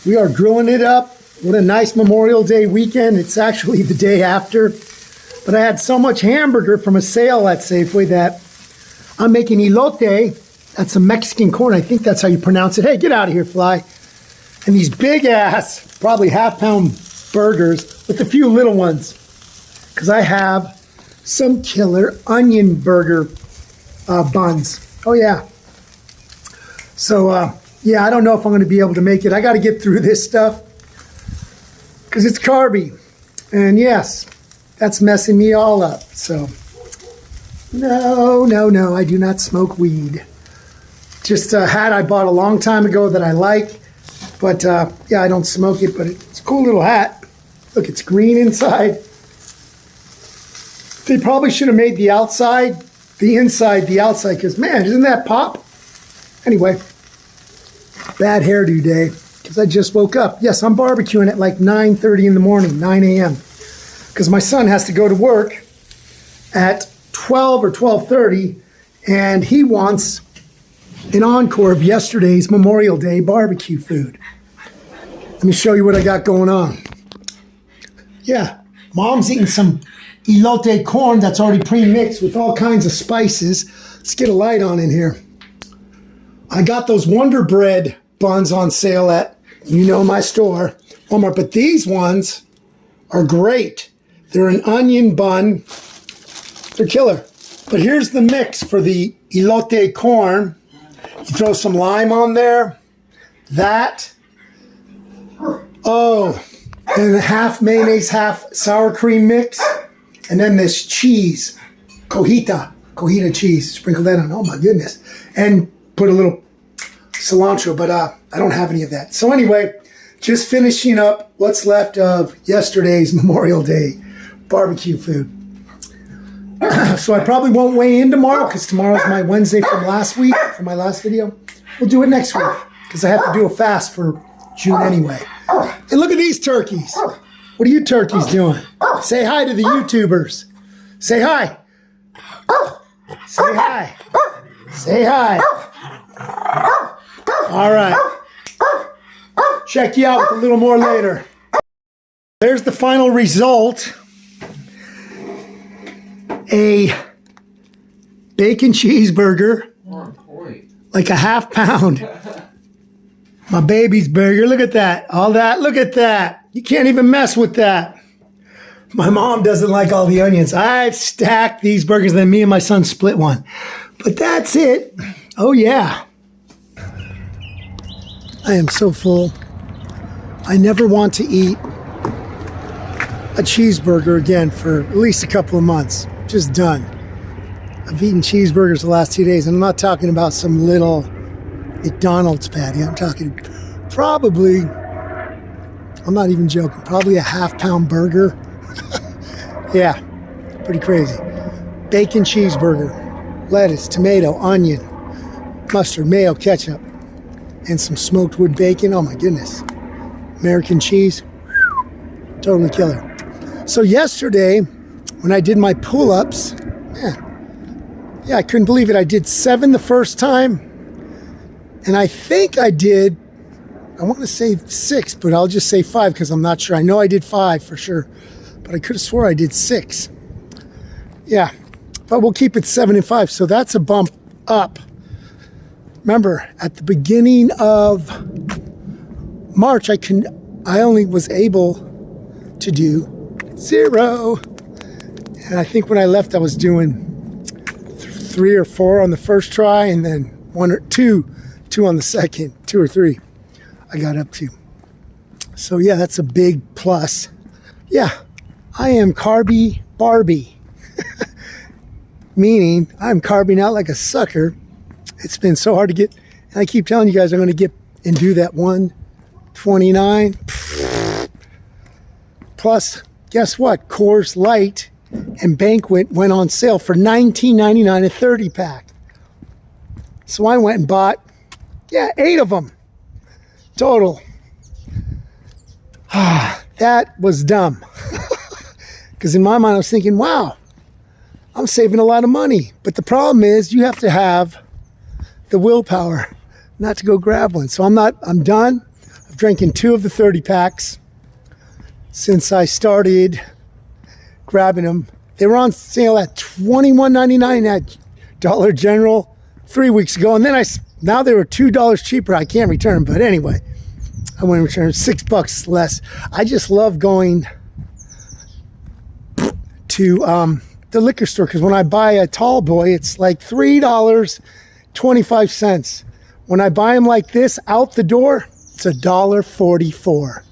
We are grilling it up. What a nice Memorial Day weekend. It's actually the day after. But I had so much hamburger from a sale at Safeway that I'm making elote. That's a Mexican corn. I think that's how you pronounce it. Hey, get out of here, fly. And these big ass, probably half-pound burgers with a few little ones. Because I have some killer onion burger buns. Oh, yeah. So, yeah, I don't know if I'm going to be able to make it. I got to get through this stuff because it's carby. And yes, that's messing me all up. So, no, I do not smoke weed. Just a hat I bought a long time ago that I like. But, yeah, I don't smoke it, but it's a cool little hat. Look, it's green inside. They probably should have made the outside, the inside, the outside, because, man, isn't that pop? Anyway, bad hairdo day, because I just woke up. Yes, I'm barbecuing at like 9:30 in the morning, 9 a.m., because my son has to go to work at 12 or 12:30, and he wants an encore of yesterday's Memorial Day barbecue food. Let me show you what I got going on. Yeah, Mom's eating some elote corn that's already pre-mixed with all kinds of spices. Let's get a light on in here. I got those Wonder Bread buns on sale at, my store, Walmart. But these ones are great. They're an onion bun. They're killer. But here's the mix for the elote corn. You throw some lime on there. That. Oh, and half mayonnaise, half sour cream mix. And then this cheese, cojita cheese. Sprinkle that on. Oh my goodness. And put a little cilantro, but I don't have any of that. So anyway, just finishing up what's left of yesterday's Memorial Day barbecue food. So I probably won't weigh in tomorrow because tomorrow's my Wednesday from last week, from my last video. We'll do it next week because I have to do a fast for June anyway. And look at these turkeys. What are you turkeys doing? Say hi to the YouTubers. Say hi. Say hi. Say hi. All right. Check you out with a little more later. There's the final result. A bacon cheeseburger. Like a half pound. My baby's burger. Look at that. All that. Look at that. You can't even mess with that. My mom doesn't like all the onions. I've stacked these burgers, then me and my son split one. But that's it. Oh, yeah. I am so full. I never want to eat a cheeseburger again for at least a couple of months. Just done. I've eaten cheeseburgers the last 2 days, and I'm not talking about some little McDonald's patty. I'm talking probably, I'm not even joking, probably a half-pound burger. Yeah, pretty crazy. Bacon cheeseburger, lettuce, tomato, onion, mustard, mayo, ketchup, and some smoked wood bacon. Oh my goodness. American cheese, totally killer. So yesterday, when I did my pull-ups, man, yeah, I couldn't believe it. I did 7 the first time, and I think I did, I want to say 6, but I'll just say 5 because I'm not sure. I know I did 5 for sure, but I could have swore I did 6. Yeah, but we'll keep it 7 and 5. So that's a bump up. Remember, at the beginning of March, I only was able to do 0. And I think when I left, I was doing 3 or 4 on the first try, and then 1 or 2 on the second, 2 or 3 I got up to. So yeah, that's a big plus. Yeah, I am carby Barbie. Meaning I'm carbing out like a sucker. It's been so hard to get, and I keep telling you guys I'm going to get and do that 129. Plus, guess what? Coors Light and Banquet went on sale for $19.99 a 30-pack. So I went and bought, 8 of them total. That was dumb. Because in my mind, I was thinking, wow, I'm saving a lot of money. But the problem is you have to have the willpower not to go grab one. So I'm done. I've drinking 2 of the 30 packs since I started grabbing them. They were on sale at $21.99 at Dollar General 3 weeks ago, and then now they were $2 cheaper. I can't return them, but anyway, I went and returned $6 less. I just love going to the liquor store, because when I buy a tall boy, it's like $3.25. When I buy them like this out the door, it's $1.44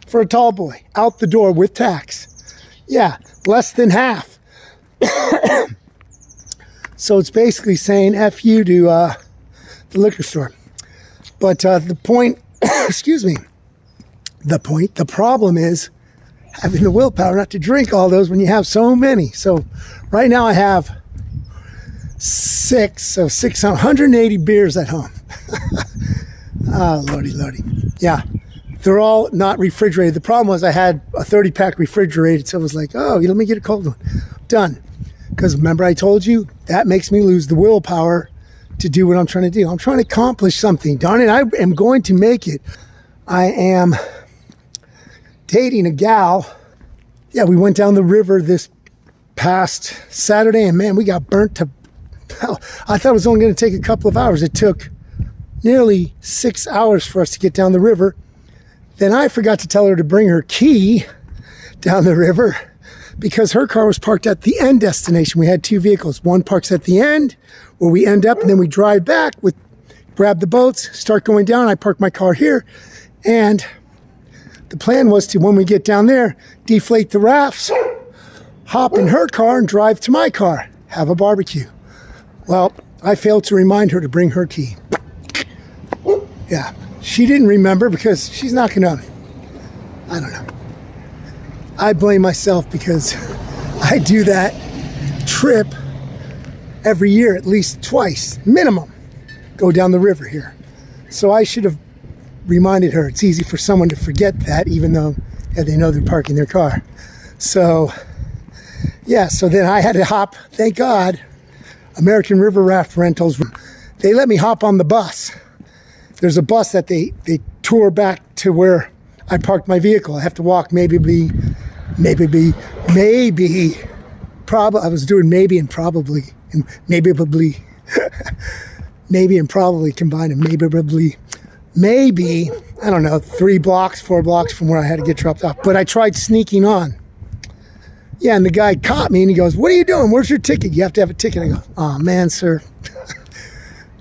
for a tall boy out the door with tax. Yeah, less than half. So it's basically saying F you to the liquor store. But the point, the problem is having the willpower not to drink all those when you have so many. So right now I have 180 beers at home. Oh, lordy. Yeah, they're all not refrigerated. The problem was I had a 30-pack refrigerated, so it was like, oh, let me get a cold one. Done. Because remember I told you, that makes me lose the willpower to do what I'm trying to do. I'm trying to accomplish something. Darn it, I am going to make it. I am dating a gal. Yeah, we went down the river this past Saturday, and man, we got burnt to hell. I thought it was only going to take a couple of hours. It took nearly 6 hours for us to get down the river. Then I forgot to tell her to bring her key down the river because her car was parked at the end destination. We had 2 vehicles. One parks at the end where we end up, and then we drive back, grab the boats, start going down. I park my car here, and the plan was to, when we get down there, deflate the rafts, hop in her car and drive to my car, have a barbecue. Well, I failed to remind her to bring her key. Yeah, she didn't remember because she's not gonna, I don't know. I blame myself because I do that trip every year, at least twice, minimum, go down the river here. So I should have reminded her. It's easy for someone to forget that, even though they know they're parking their car. So, yeah, so then I had to hop, thank God, American River Raft Rentals, they let me hop on the bus. There's a bus that they tour back to where I parked my vehicle. I have to walk maybe, I was doing maybe and probably combined, and maybe, I don't know, 3 blocks, 4 blocks from where I had to get dropped off. But I tried sneaking on. Yeah, and the guy caught me and he goes, "What are you doing? Where's your ticket? You have to have a ticket." I go, "Oh man, sir,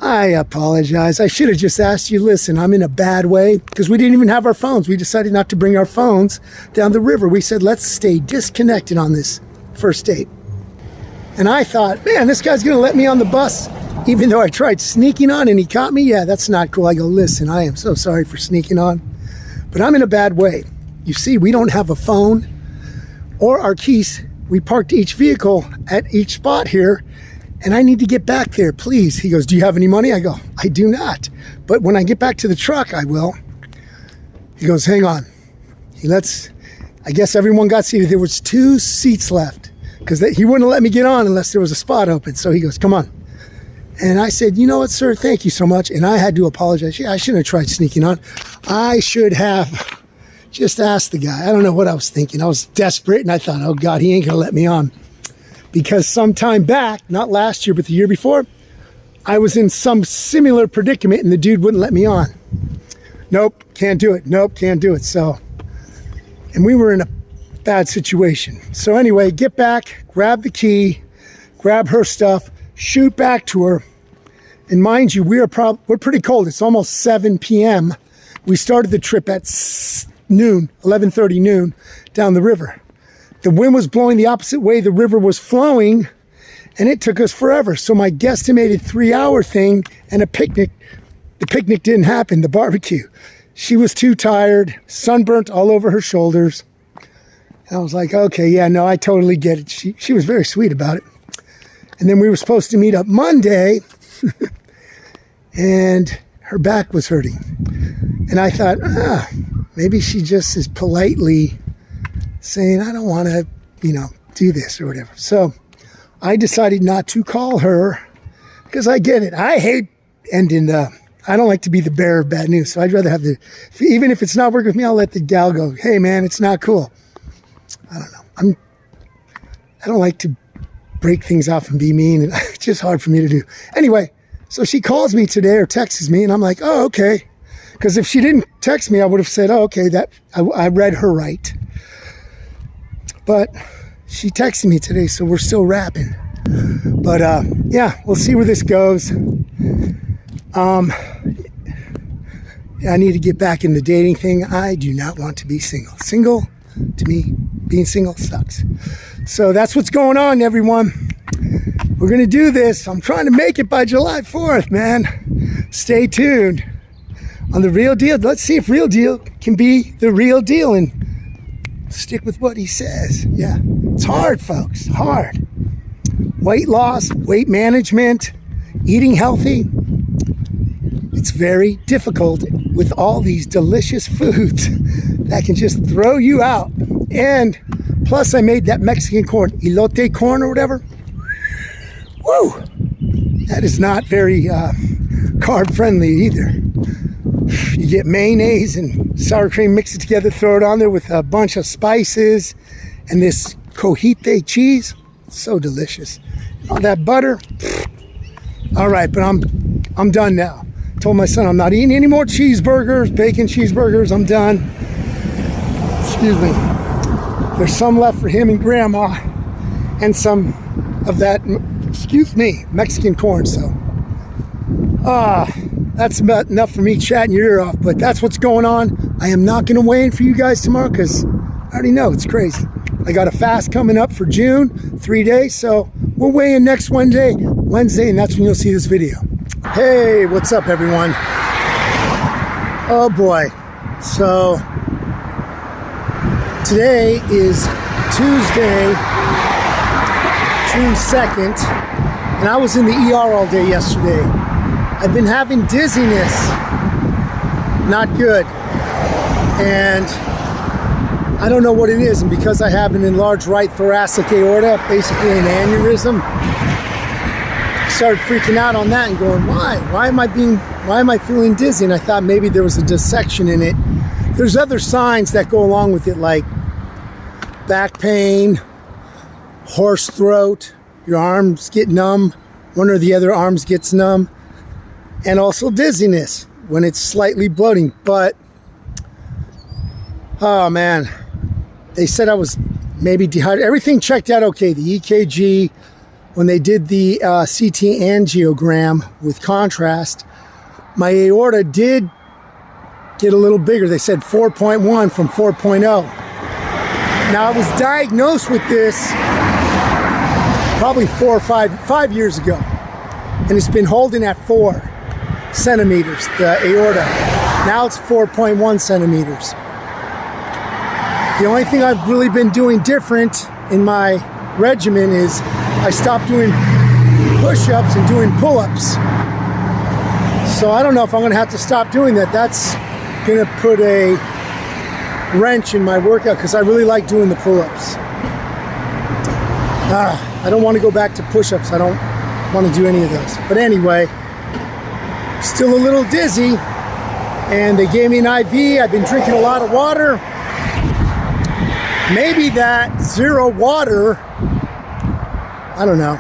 I apologize. I should have just asked you, listen, I'm in a bad way," because we didn't even have our phones. We decided not to bring our phones down the river. We said, let's stay disconnected on this first date. And I thought, man, this guy's going to let me on the bus, even though I tried sneaking on and he caught me. Yeah, that's not cool. I go, listen, I am so sorry for sneaking on, but I'm in a bad way. You see, we don't have a phone or our keys. We parked each vehicle at each spot here, and I need to get back there, please. He goes, "Do you have any money?" I go, "I do not, but when I get back to the truck, I will." He goes, "Hang on." I guess everyone got seated. There was 2 seats left because he wouldn't let me get on unless there was a spot open. So he goes, "Come on." And I said, "You know what, sir? Thank you so much." And I had to apologize. Yeah, I shouldn't have tried sneaking on. I should have just asked the guy. I don't know what I was thinking. I was desperate, and I thought, oh God, he ain't gonna let me on. Because some time back, not last year, but the year before, I was in some similar predicament and the dude wouldn't let me on. Nope, can't do it. Nope, can't do it. So, and we were in a bad situation. So anyway, get back, grab the key, grab her stuff, shoot back to her. And mind you, we're pretty cold. It's almost 7 p.m. We started the trip at noon, 11:30 noon, down the river. The wind was blowing the opposite way the river was flowing, and it took us forever. So my guesstimated 3-hour thing and the picnic didn't happen, the barbecue. She was too tired, sunburnt all over her shoulders. And I was like, okay, yeah, no, I totally get it. She was very sweet about it. And then we were supposed to meet up Monday, and her back was hurting. And I thought, maybe she just is politely saying, I don't want to, do this or whatever. So I decided not to call her because I get it. I hate I don't like to be the bearer of bad news. So I'd rather have even if it's not working with me, I'll let the gal go, hey man, it's not cool. I don't know. I don't like to break things off and be mean. And it's just hard for me to do. Anyway, so she calls me today or texts me and I'm like, oh, okay. Because if she didn't text me, I would have said, oh, okay, that I read her right. But she texted me today, so we're still rapping. But yeah, we'll see where this goes. I need to get back in the dating thing. I do not want to be single. Single, to me, being single sucks. So that's what's going on, everyone. We're going to do this. I'm trying to make it by July 4th, man. Stay tuned on The Real Deal. Let's see if Real Deal can be the real deal and stick with what he says. Yeah, it's hard, folks. Hard. Weight loss, weight management, eating healthy. It's very difficult with all these delicious foods that can just throw you out. And plus I made that Mexican corn, elote corn or whatever. Woo! That is not very carb friendly either. You get mayonnaise and sour cream, mix it together, throw it on there with a bunch of spices and this cojite cheese. So delicious. All that butter. All right, but I'm done now. Told my son I'm not eating any more cheeseburgers, bacon cheeseburgers. I'm done. Excuse me. There's some left for him and grandma and some of that, excuse me, Mexican corn. So that's about enough for me chatting your ear off, but that's what's going on. I am not going to weigh in for you guys tomorrow because I already know it's crazy. I got a fast coming up for June, 3 days. So we'll weigh in next Wednesday, and that's when you'll see this video. Hey, what's up, everyone? Oh boy. So today is Tuesday, June 2nd, and I was in the ER all day yesterday. I've been having dizziness, not good, and I don't know what it is, and because I have an enlarged right thoracic aorta, basically an aneurysm, I started freaking out on that and going, why am I feeling dizzy? And I thought maybe there was a dissection in it. There's other signs that go along with it, like back pain, hoarse throat, your arms get numb, one or the other arms gets numb, and also dizziness when it's slightly bloating. But oh man, they said I was maybe dehydrated. Everything checked out okay. The EKG, when they did the CT angiogram with contrast, my aorta did get a little bigger. They said 4.1 from 4.0. Now I was diagnosed with this probably 5 years ago, and it's been holding at 4 centimeters, the aorta. Now it's 4.1 centimeters. The only thing I've really been doing different in my regimen is I stopped doing push-ups and doing pull-ups. So I don't know if I'm going to have to stop doing that. That's going to put a wrench in my workout because I really like doing the pull-ups. I don't want to go back to push-ups. I don't want to do any of those. But anyway, still a little dizzy, and they gave me an IV. I've been drinking a lot of water. Maybe that zero water, I don't know,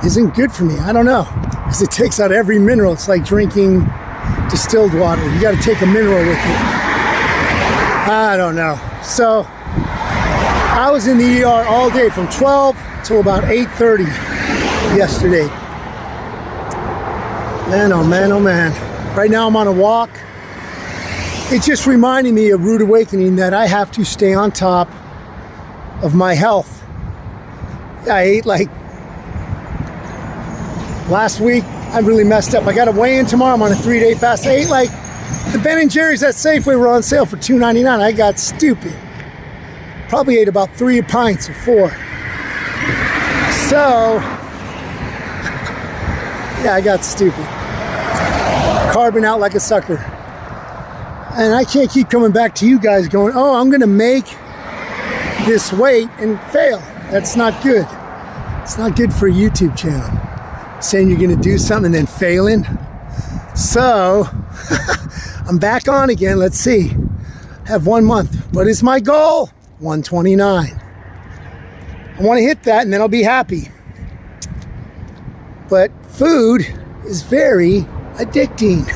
isn't good for me. I don't know, because it takes out every mineral. It's like drinking distilled water. You got to take a mineral with it. I don't know. So I was in the ER all day from 12 till about 8:30 yesterday. Man, oh man, oh man. Right now I'm on a walk. It's just reminding me of rude awakening that I have to stay on top of my health. I ate like last week. I really messed up. I got to weigh in tomorrow. I'm on a 3-day fast. I ate like the Ben & Jerry's at Safeway were on sale for $2.99. I got stupid. Probably ate about 3 pints or 4. So yeah, I got stupid. Carbon out like a sucker. And I can't keep coming back to you guys going, oh, I'm going to make this weight and fail. That's not good. It's not good for a YouTube channel. Saying you're going to do something and then failing. So, I'm back on again. Let's see. Have 1 month. What is my goal? 129. I want to hit that and then I'll be happy. But food is very addicting.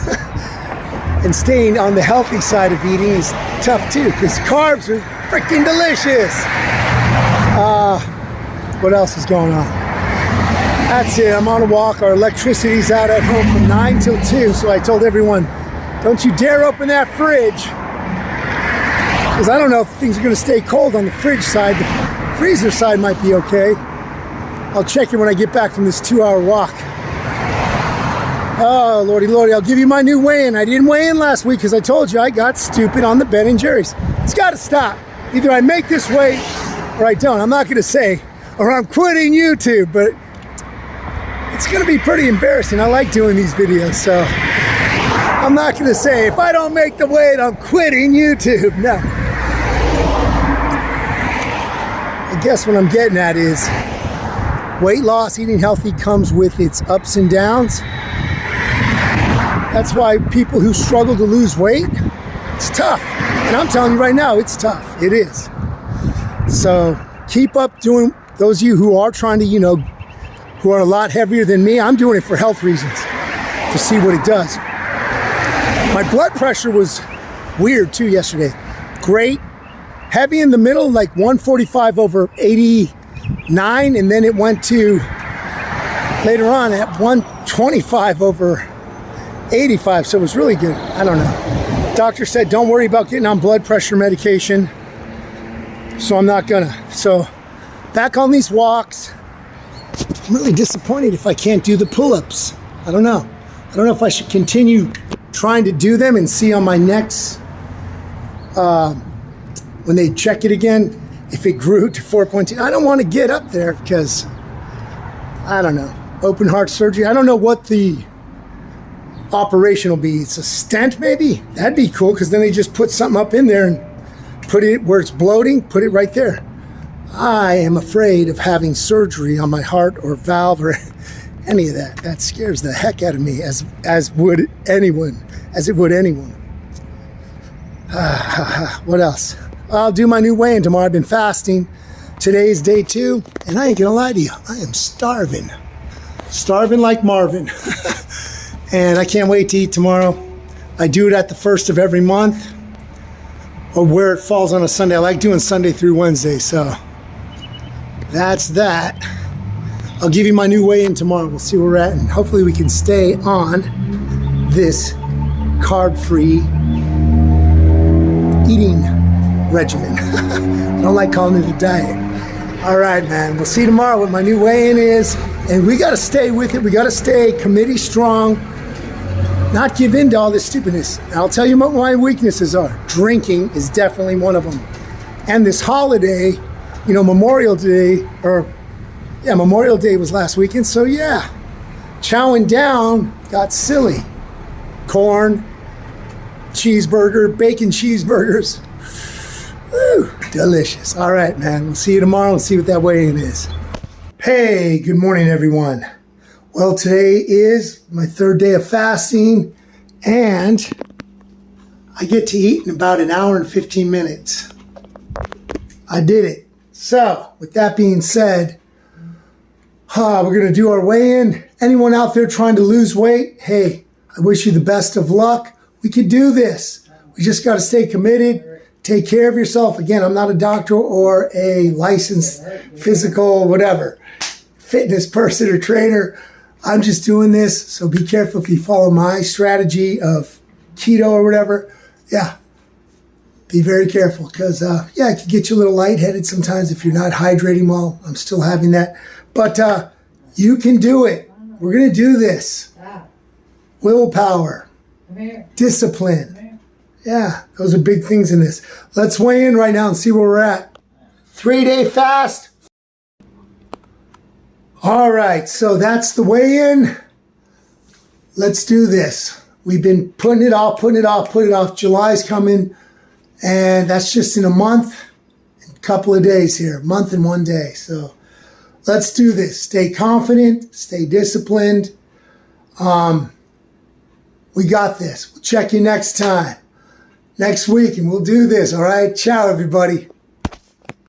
And staying on the healthy side of eating is tough too, because carbs are freaking delicious. What else is going on? That's it. I'm on a walk. Our electricity's out at home from 9 till 2. So I told everyone, don't you dare open that fridge. Because I don't know if things are going to stay cold on the fridge side. The freezer side might be okay. I'll check it when I get back from this 2-hour walk. Oh, lordy, lordy. I'll give you my new weigh-in. I didn't weigh in last week because I told you I got stupid on the Ben & Jerry's. It's got to stop. Either I make this weight or I don't. I'm not going to say, or I'm quitting YouTube, but it's going to be pretty embarrassing. I like doing these videos, so I'm not going to say, if I don't make the weight, I'm quitting YouTube. No. I guess what I'm getting at is weight loss, eating healthy comes with its ups and downs. That's why people who struggle to lose weight, it's tough. And I'm telling you right now, it's tough. It is. So keep up doing, those of you who are trying to, who are a lot heavier than me, I'm doing it for health reasons, to see what it does. My blood pressure was weird too yesterday. Great. Heavy in the middle, like 145 over 89, and then it went to, later on, at 125 over 85, so it was really good. I don't know. Doctor said, don't worry about getting on blood pressure medication, so I'm not gonna. So, back on these walks. I'm really disappointed if I can't do the pull-ups. I don't know. I don't know if I should continue trying to do them and see on my next, when they check it again, if it grew to 4.2. I don't want to get up there because, I don't know, open heart surgery. I don't know what the operation will be. It's a stent maybe? That'd be cool, because then they just put something up in there and put it where it's bloating, put it right there. I am afraid of having surgery on my heart or valve or any of that. That scares the heck out of me, as would anyone, as it would anyone. What else? I'll do my new weigh-in tomorrow. I've been fasting. Today's day 2, and I ain't gonna lie to you, I am starving. Starving like Marvin. And I can't wait to eat tomorrow. I do it at the first of every month, or where it falls on a Sunday. I like doing Sunday through Wednesday, so that's that. I'll give you my new weigh-in tomorrow. We'll see where we're at, and hopefully we can stay on this carb-free eating regimen. I don't like calling it a diet. All right, man. We'll see you tomorrow what my new weigh-in is, and we got to stay with it. We got to stay committee strong, not give in to all this stupidness. And I'll tell you what my weaknesses are. Drinking is definitely one of them. And this holiday, Memorial Day, Memorial Day was last weekend, so yeah, chowing down got silly. Corn, cheeseburger, bacon cheeseburgers. Woo, delicious. All right, man, we'll see you tomorrow and see what that weigh-in is. Hey, good morning, everyone. Well, today is my 3rd day of fasting, and I get to eat in about an hour and 15 minutes. I did it. So, with that being said, we're going to do our weigh-in. Anyone out there trying to lose weight, hey, I wish you the best of luck. We could do this. We just got to stay committed. Take care of yourself. Again, I'm not a doctor or a licensed physical, whatever, fitness person or trainer. I'm just doing this, so be careful if you follow my strategy of keto or whatever. Yeah, be very careful, because, it can get you a little lightheaded sometimes if you're not hydrating well. I'm still having that. But you can do it. We're going to do this. Willpower. Discipline. Yeah, those are big things in this. Let's weigh in right now and see where we're at. 3-day fast. All right, so that's the weigh-in. Let's do this. We've been putting it off. July's coming, and that's just in a month, a couple of days here, a month and 1 day. So let's do this. Stay confident, stay disciplined. We got this. We'll check you next time. Next week, and we'll do this, all right? Ciao, everybody.